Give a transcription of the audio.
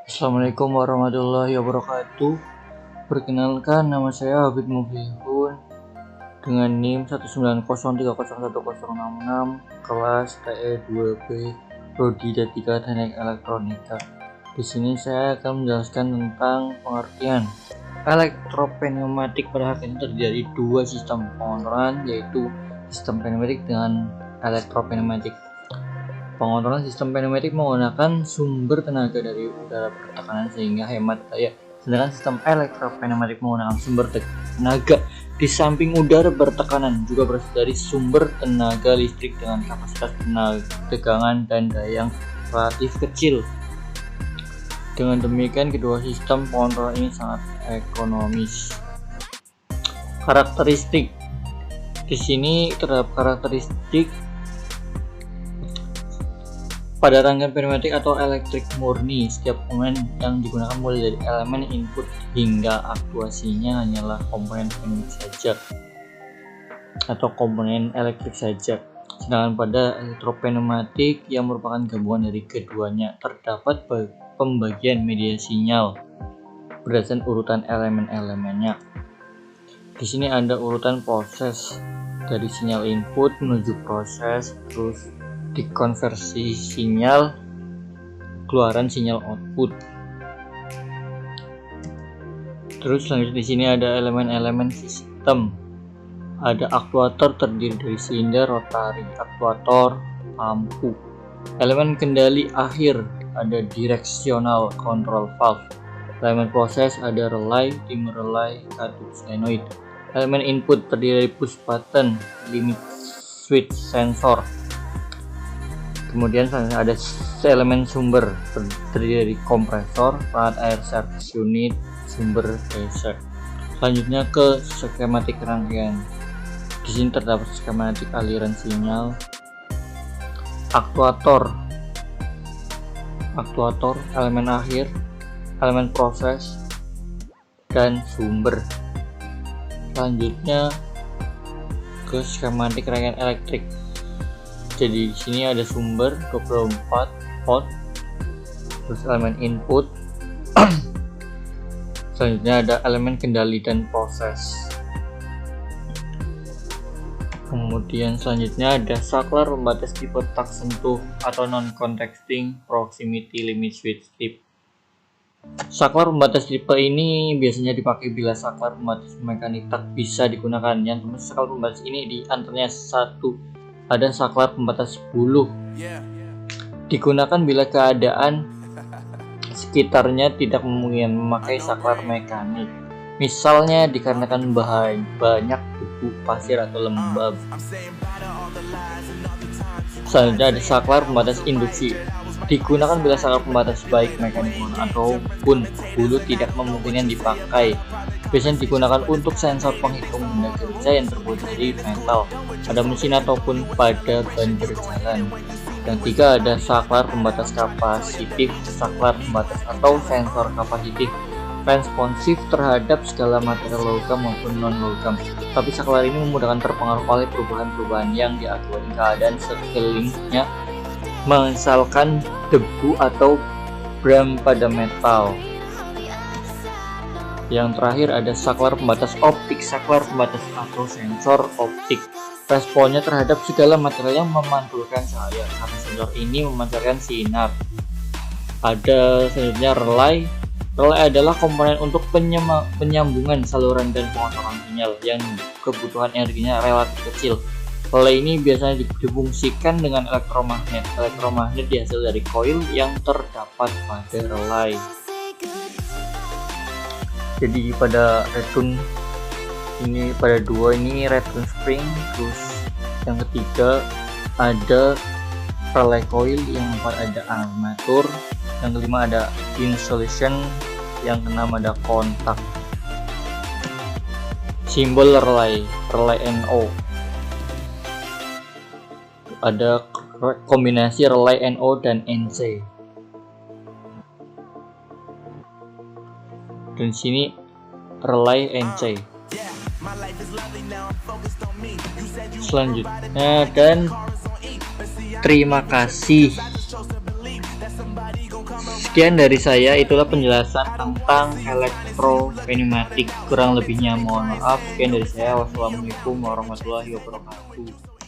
Assalamualaikum warahmatullahi wabarakatuh. Perkenalkan, nama saya Habib Muflihun dengan NIM 190301066 kelas TE2B Prodi D3 Teknik Elektronika. Di sini saya akan menjelaskan tentang pengertian elektropneumatik. Pada hakikatnya terdiri dari dua sistem pengontrolan, yaitu sistem pneumatik dengan elektropneumatik. Pengontrolan sistem pneumatik menggunakan sumber tenaga dari udara bertekanan sehingga hemat daya. Sedangkan sistem elektropneumatik menggunakan sumber tenaga di samping udara bertekanan juga berasal dari sumber tenaga listrik dengan kapasitas tegangan dan daya yang relatif kecil. Dengan demikian, kedua sistem pengontrolan ini sangat ekonomis. Karakteristik. Di sini terdapat karakteristik pada rangkaian pneumatik atau elektrik murni. Setiap komponen yang digunakan mulai dari elemen input hingga aktuasinya hanyalah komponen pneumatik saja atau komponen elektrik saja. Sedangkan pada elektropneumatik yang merupakan gabungan dari keduanya, terdapat pembagian media sinyal berdasarkan urutan elemen-elemennya. Di sini ada urutan proses dari sinyal input menuju proses, terus dikonversi sinyal, keluaran sinyal output. Terus selanjutnya di sini ada elemen-elemen sistem. Ada aktuator terdiri dari silinder, rotari, aktuator, lampu. Elemen kendali akhir ada directional control valve. Elemen proses ada relay, timer relay, cathode solenoid. Elemen input terdiri dari push button, limit switch, sensor. Kemudian ada elemen sumber terdiri dari kompresor, perangkat air service unit, sumber DC. Selanjutnya ke skematik rangkaian. Di sini terdapat skematik aliran sinyal, aktuator, elemen akhir, elemen proses, dan sumber. Selanjutnya ke skematik rangkaian elektrik. Jadi di sini ada sumber 24 volt, terus elemen input, selanjutnya ada elemen kendali dan proses. Kemudian selanjutnya ada saklar pembatas tipe tak sentuh atau non contacting proximity limit switch tip. Saklar pembatas tipe ini biasanya dipakai bila saklar pembatas mekanik tak bisa digunakan. Yang termasuk saklar pembatas ini di antaranya satu, ada saklar pembatas buluh. Digunakan bila keadaan sekitarnya tidak memungkinkan memakai saklar mekanik. Misalnya dikarenakan banyak debu, pasir, atau lembab. Selanjutnya ada saklar pembatas induksi. Digunakan bila saklar pembatas baik mekanik ataupun buluh tidak memungkinkan dipakai. Biasanya digunakan untuk sensor penghitung benda kerja yang terbuat dari metal, pada mesin ataupun pada ban berjalan. Yang tiga ada saklar pembatas kapasitif. Saklar pembatas atau sensor kapasitif responsif terhadap segala material logam maupun non logam, tapi saklar ini memudahkan terpengaruh oleh perubahan-perubahan yang diakibatkan keadaan sekelilingnya, misalkan debu atau bram pada metal. Yang terakhir ada saklar pembatas optik. Saklar pembatas atau sensor optik responnya terhadap segala material yang memantulkan cahaya, karena sensor ini memancarkan sinar. Ada selanjutnya relay. Relay adalah komponen untuk penyambungan saluran dan pengontrolan sinyal yang kebutuhan energinya relatif kecil. Relay ini biasanya difungsikan dengan elektromagnet. Elektromagnet dihasil dari koil yang terdapat pada relay. Jadi pada return ini, pada dua ini return spring, terus yang ketiga ada relay coil, yang keempat ada armatur, yang kelima ada insulation, yang keenam ada kontak. Simbol relay NO. Ada kombinasi relay NO dan NC. Dan sini relay NC. Selanjutnya, dan terima kasih. Sekian dari saya, itulah penjelasan tentang elektropneumatik. Kurang lebihnya mohon maaf. Sekian dari saya. Wassalamualaikum warahmatullahi wabarakatuh.